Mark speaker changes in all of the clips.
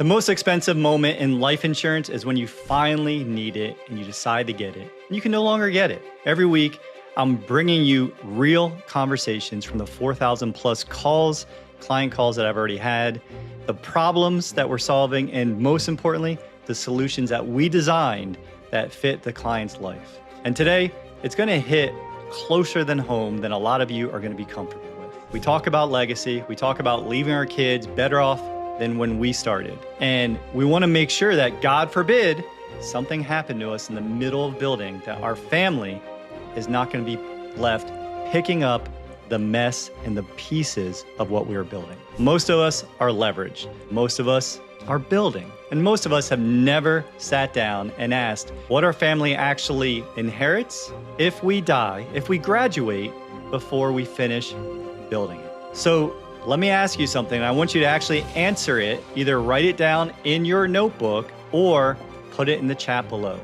Speaker 1: The most expensive moment in life insurance is when you finally need it and you decide to get it. You can no longer get it. Every week, I'm bringing you real conversations from the 4,000 plus client calls that I've already had, the problems that we're solving, and most importantly, the solutions that we designed that fit the client's life. And today, it's going to hit closer than home than a lot of you are going to be comfortable with. We talk about legacy. We talk about leaving our kids better off than when we started. And we want to make sure that, God forbid, something happened to us in the middle of building, that our family is not going to be left picking up the mess and the pieces of what we are building. Most of us are leveraged. Most of us are building. And most of us have never sat down and asked what our family actually inherits if we die, if we graduate, before we finish building it. So let me ask you something. I want you to actually answer it. Either write it down in your notebook or put it in the chat below.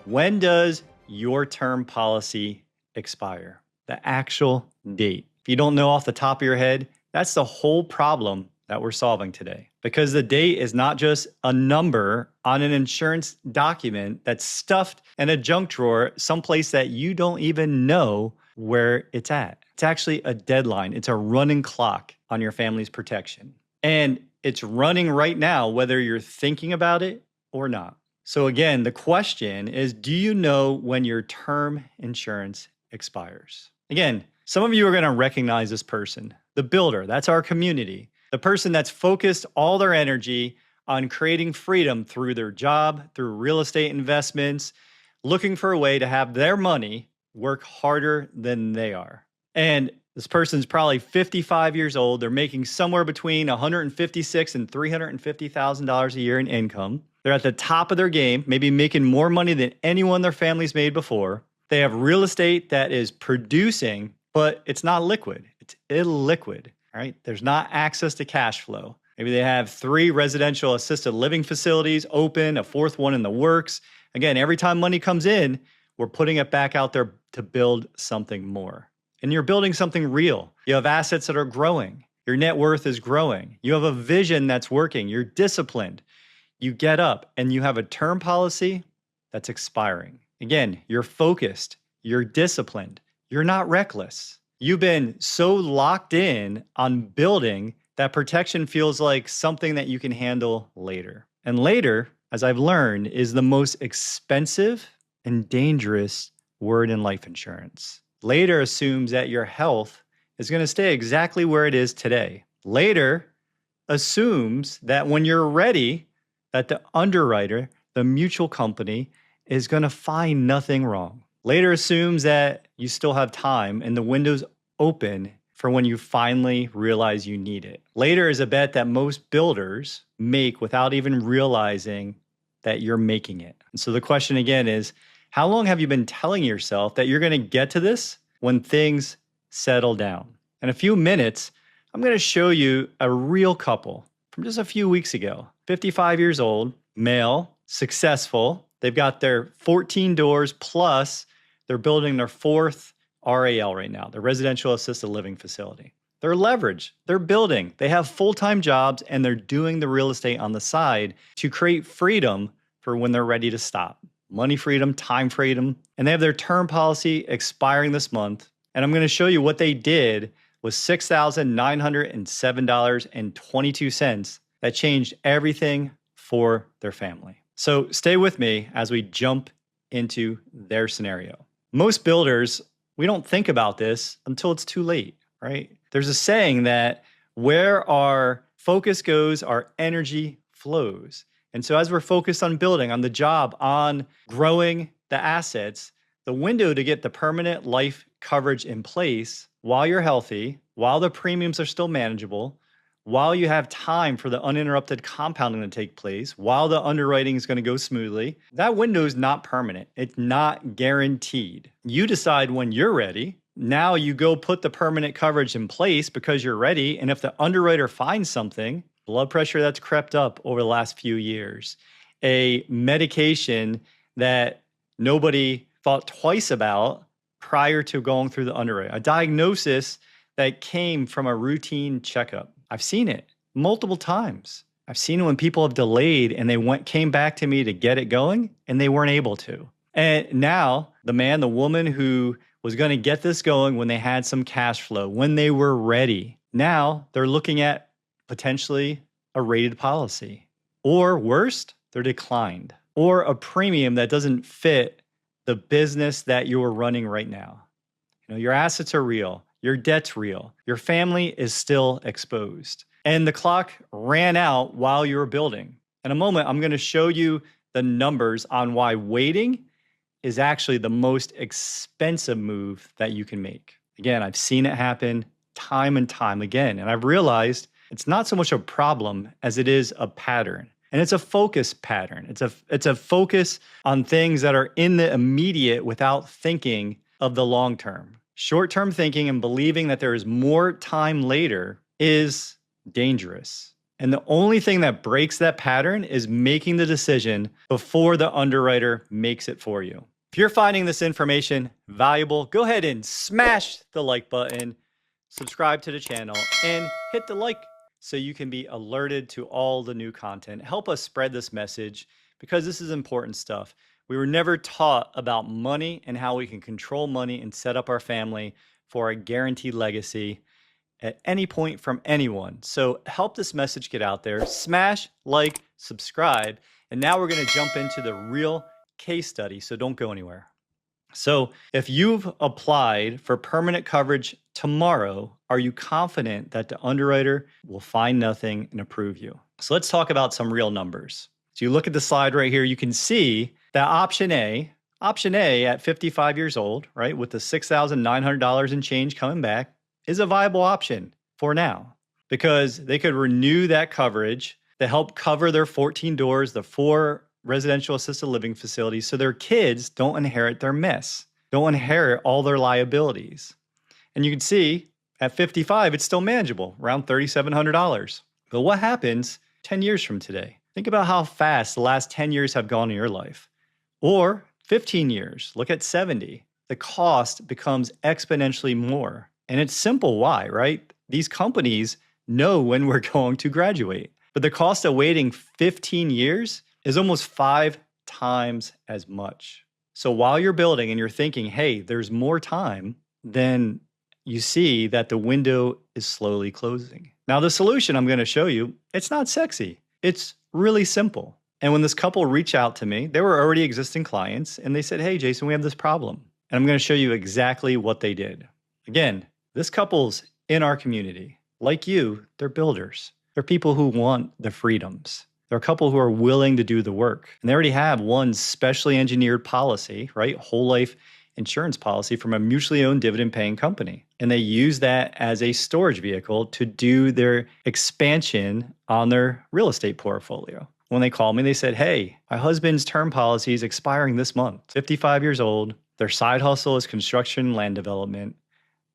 Speaker 1: When does your term policy expire? The actual date. If you don't know off the top of your head, that's the whole problem that we're solving today. Because the date is not just a number on an insurance document that's stuffed in a junk drawer someplace that you don't even know where it's at. It's actually a deadline. It's a running clock on your family's protection. And it's running right now, whether you're thinking about it or not. So again, the question is, do you know when your term insurance expires? Again, some of you are going to recognize this person, the builder. That's our community. The person that's focused all their energy on creating freedom through their job, through real estate investments, looking for a way to have their money work harder than they are. And this person's probably 55 years old. They're making somewhere between $156,000 and $350,000 a year in income. They're at the top of their game, maybe making more money than anyone their family's made before. They have real estate that is producing, but it's not liquid. It's illiquid, right? There's not access to cash flow. Maybe they have 3 residential assisted living facilities open, a 4th one in the works. Again, every time money comes in, we're putting it back out there to build something more. And you're building something real. You have assets that are growing. Your net worth is growing. You have a vision that's working. You're disciplined. You get up and you have a term policy that's expiring. Again, you're focused. You're disciplined. You're not reckless. You've been so locked in on building that protection feels like something that you can handle later. And later, as I've learned, is the most expensive and dangerous word in life insurance. Later assumes that your health is going to stay exactly where it is today. Later assumes that when you're ready, that the underwriter, the mutual company, is going to find nothing wrong. Later assumes that you still have time and the window's open for when you finally realize you need it. Later is a bet that most builders make without even realizing that you're making it. And so the question again is, how long have you been telling yourself that you're going to get to this when things settle down? In a few minutes, I'm going to show you a real couple from just a few weeks ago. 55 years old, male, successful. They've got their 14 doors plus they're building their 4th RAL right now, the residential assisted living facility. They're leveraged. They're building. They have full-time jobs and they're doing the real estate on the side to create freedom for when they're ready to stop. Money freedom, time freedom, and they have their term policy expiring this month. And I'm going to show you what they did with $6,907.22 that changed everything for their family. So stay with me as we jump into their scenario. Most builders, we don't think about this until it's too late, right? There's a saying that where our focus goes, our energy flows. And so as we're focused on building, on the job, on growing the assets, the window to get the permanent life coverage in place while you're healthy, while the premiums are still manageable, while you have time for the uninterrupted compounding to take place, while the underwriting is going to go smoothly, that window is not permanent. It's not guaranteed. You decide when you're ready. Now you go put the permanent coverage in place because you're ready. And if the underwriter finds something, blood pressure that's crept up over the last few years, a medication that nobody thought twice about prior to going through the underwrite, a diagnosis that came from a routine checkup. I've seen it multiple times. I've seen when people have delayed and came back to me to get it going and they weren't able to. And now the woman who was going to get this going when they had some cash flow, when they were ready, now they're looking at potentially a rated policy, or worst, they're declined, or a premium that doesn't fit the business that you're running right now. Your assets are real, your debt's real, your family is still exposed, and the clock ran out while you were building. In a moment, I'm going to show you the numbers on why waiting is actually the most expensive move that you can make. Again, I've seen it happen time and time again, and I've realized it's not so much a problem as it is a pattern. And it's a focus pattern. It's a focus on things that are in the immediate without thinking of the long term. Short-term thinking and believing that there is more time later is dangerous. And the only thing that breaks that pattern is making the decision before the underwriter makes it for you. If you're finding this information valuable, go ahead and smash the like button, subscribe to the channel, and hit the like so you can be alerted to all the new content. Help us spread this message because this is important stuff. We were never taught about money and how we can control money and set up our family for a guaranteed legacy at any point from anyone. So help this message get out there. Smash, like, subscribe. And now we're going to jump into the real case study. So don't go anywhere. So if you've applied for permanent coverage tomorrow, are you confident that the underwriter will find nothing and approve you? So let's talk about some real numbers. So you look at the slide right here, you can see that option A at 55 years old, right, with the $6,900 and change coming back, is a viable option for now because they could renew that coverage to help cover their 14 doors, the 4 residential assisted living facilities, so their kids don't inherit their mess, don't inherit all their liabilities. And you can see at 55, it's still manageable, around $3,700. But what happens 10 years from today? Think about how fast the last 10 years have gone in your life. Or 15 years, look at 70. The cost becomes exponentially more. And it's simple why, right? These companies know when we're going to graduate. But the cost of waiting 15 years is almost 5 times as much. So while you're building and you're thinking, hey, there's more time, then you see that the window is slowly closing. Now, the solution I'm going to show you, it's not sexy. It's really simple. And when this couple reached out to me, they were already existing clients, and they said, hey, Jason, we have this problem. And I'm going to show you exactly what they did. Again, this couple's in our community. Like you, they're builders. They're people who want the freedoms. They're a couple who are willing to do the work. And they already have one specially engineered policy, right? Whole life insurance policy from a mutually owned dividend paying company. And they use that as a storage vehicle to do their expansion on their real estate portfolio. When they called me, they said, hey, my husband's term policy is expiring this month, 55 years old. Their side hustle is construction and land development.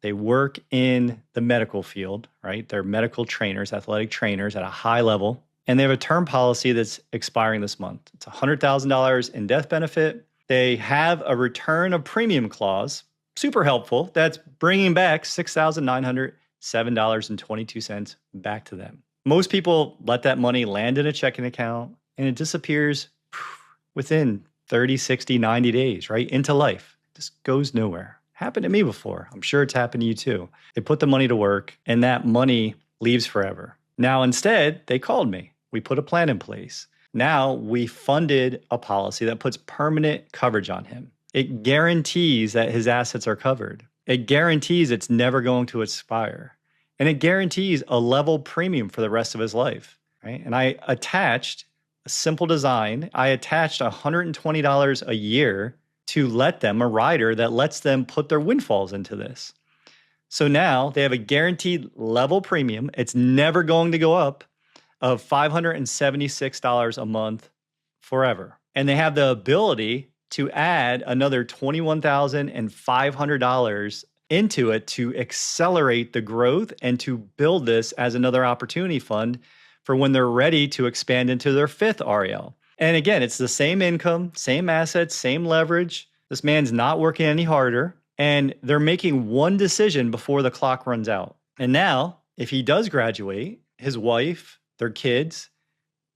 Speaker 1: They work in the medical field, right? They're medical trainers, athletic trainers at a high level. And they have a term policy that's expiring this month. It's $100,000 in death benefit. They have a return of premium clause, super helpful. That's bringing back $6,907.22 back to them. Most people let that money land in a checking account and it disappears within 30, 60, 90 days, right? Into life. It just goes nowhere. Happened to me before. I'm sure it's happened to you too. They put the money to work and that money leaves forever. Now, instead, they called me. We put a plan in place. Now we funded a policy that puts permanent coverage on him. It guarantees that his assets are covered. It guarantees it's never going to expire. And it guarantees a level premium for the rest of his life, right? And I attached a simple design. I attached $120 a year to let them, a rider that lets them put their windfalls into this. So now they have a guaranteed level premium. It's never going to go up of $576 a month forever. And they have the ability to add another $21,500 into it to accelerate the growth and to build this as another opportunity fund for when they're ready to expand into their 5th REL. And again, it's the same income, same assets, same leverage. This man's not working any harder. And they're making one decision before the clock runs out. And now, if he does graduate, his wife, their kids,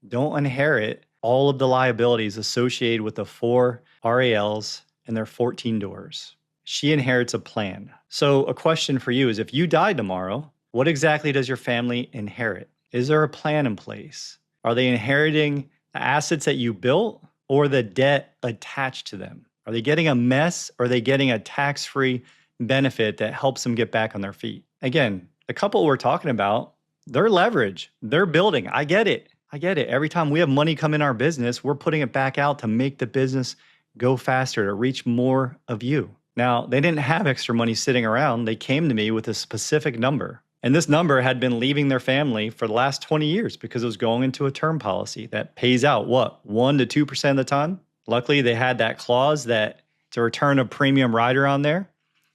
Speaker 1: don't inherit all of the liabilities associated with the 4 RALs and their 14 doors. She inherits a plan. So a question for you is, if you die tomorrow, what exactly does your family inherit? Is there a plan in place? Are they inheriting the assets that you built or the debt attached to them? Are they getting a mess, or are they getting a tax-free benefit that helps them get back on their feet? Again, the couple we're talking about, they're leverage, they're building. I get it. Every time we have money come in our business, we're putting it back out to make the business go faster, to reach more of you. Now, they didn't have extra money sitting around. They came to me with a specific number. And this number had been leaving their family for the last 20 years because it was going into a term policy that pays out, 1 to 2% of the time? Luckily, they had that clause that to return a premium rider on there.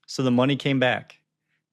Speaker 1: So the money came back.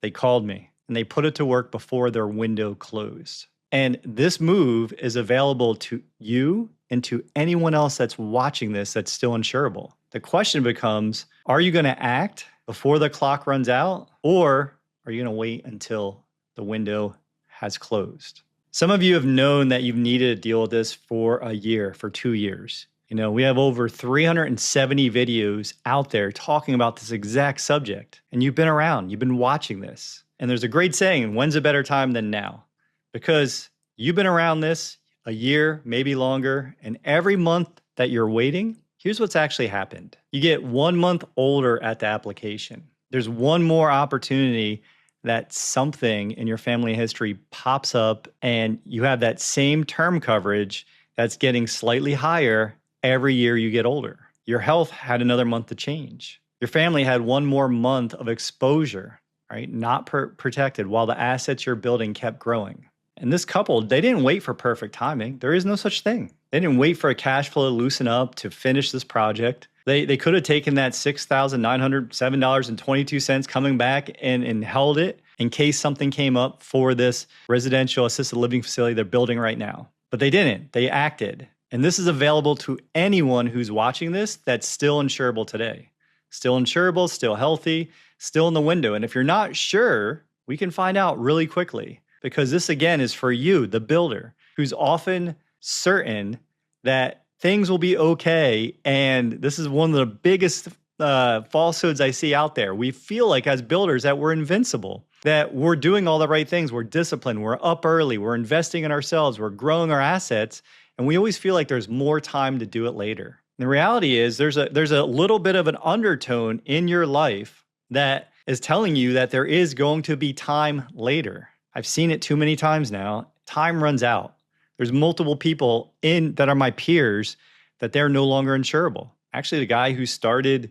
Speaker 1: They called me and they put it to work before their window closed. And this move is available to you and to anyone else that's watching this that's still insurable. The question becomes, are you going to act before the clock runs out, or are you going to wait until the window has closed? Some of you have known that you've needed to deal with this for a year, for 2 years. We have over 370 videos out there talking about this exact subject. And you've been around, you've been watching this. And there's a great saying, when's a better time than now? Because you've been around this a year, maybe longer, and every month that you're waiting, here's what's actually happened. You get 1 month older at the application. There's one more opportunity that something in your family history pops up and you have that same term coverage that's getting slightly higher every year you get older. Your health had another month to change. Your family had 1 more month of exposure, right? Not protected while the assets you're building kept growing. And this couple, they didn't wait for perfect timing. There is no such thing. They didn't wait for a cash flow to loosen up to finish this project. They could have taken that $6,907.22 coming back and held it in case something came up for this residential assisted living facility they're building right now. But they didn't. They acted. And this is available to anyone who's watching this that's still insurable today. Still insurable, still healthy, still in the window. And if you're not sure, we can find out really quickly. Because this, again, is for you, the builder, who's often certain that things will be okay. And this is one of the biggest falsehoods I see out there. We feel like as builders that we're invincible, that we're doing all the right things. We're disciplined. We're up early. We're investing in ourselves. We're growing our assets. And we always feel like there's more time to do it later. And the reality is there's a little bit of an undertone in your life that is telling you that there is going to be time later. I've seen it too many times now. Time runs out. There's multiple people that are my peers that they're no longer insurable. Actually, the guy who started,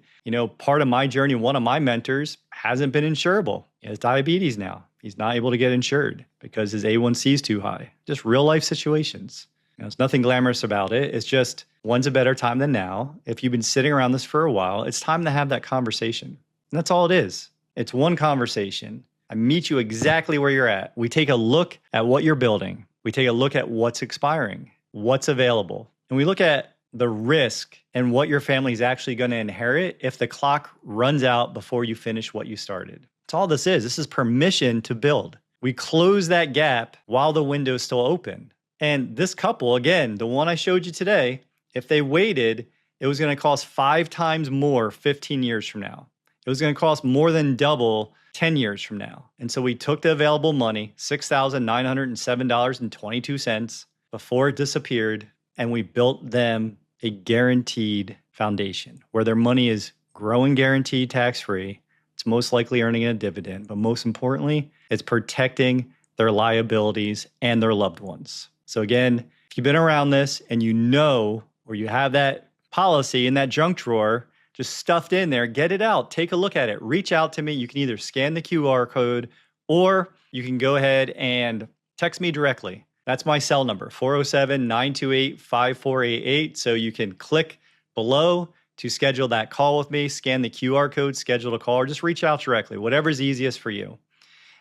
Speaker 1: part of my journey, one of my mentors, hasn't been insurable. He has diabetes now. He's not able to get insured because his A1C is too high. Just real life situations. There's nothing glamorous about it. It's just, when's a better time than now? If you've been sitting around this for a while, it's time to have that conversation. And that's all it is. It's one conversation. I meet you exactly where you're at. We take a look at what you're building. We take a look at what's expiring, what's available. And we look at the risk and what your family is actually going to inherit if the clock runs out before you finish what you started. That's all this is. This is permission to build. We close that gap while the window is still open. And this couple, again, the one I showed you today, if they waited, it was going to cost 5 times more 15 years from now. It was going to cost more than double 10 years from now. And so we took the available money, $6,907.22 before it disappeared, and we built them a guaranteed foundation where their money is growing guaranteed tax-free. It's most likely earning a dividend, but most importantly, it's protecting their liabilities and their loved ones. So again, if you've been around this and or you have that policy in that junk drawer just stuffed in there, get it out, take a look at it, reach out to me. You can either scan the QR code or you can go ahead and text me directly. That's my cell number, 407-928-5488. So you can click below to schedule that call with me, scan the QR code, schedule a call, or just reach out directly, whatever's easiest for you.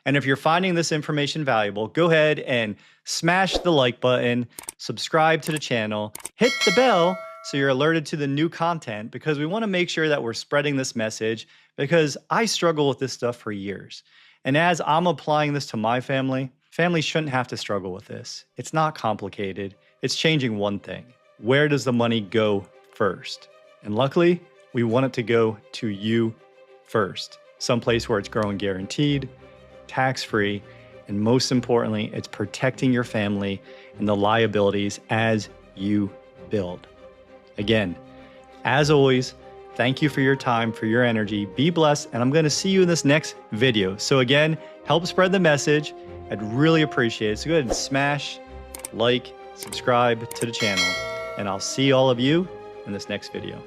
Speaker 1: And if you're finding this information valuable, go ahead and smash the like button, subscribe to the channel, hit the bell so you're alerted to the new content, because we want to make sure that we're spreading this message, because I struggle with this stuff for years. And as I'm applying this to my family, families shouldn't have to struggle with this. It's not complicated. It's changing one thing. Where does the money go first? And luckily, we want it to go to you first. Someplace where it's growing guaranteed, tax-free, and most importantly, it's protecting your family and the liabilities as you build. Again, as always, thank you for your time, for your energy. Be blessed, and I'm going to see you in this next video. So again, help spread the message. I'd really appreciate it. So go ahead and smash, like, subscribe to the channel, and I'll see all of you in this next video.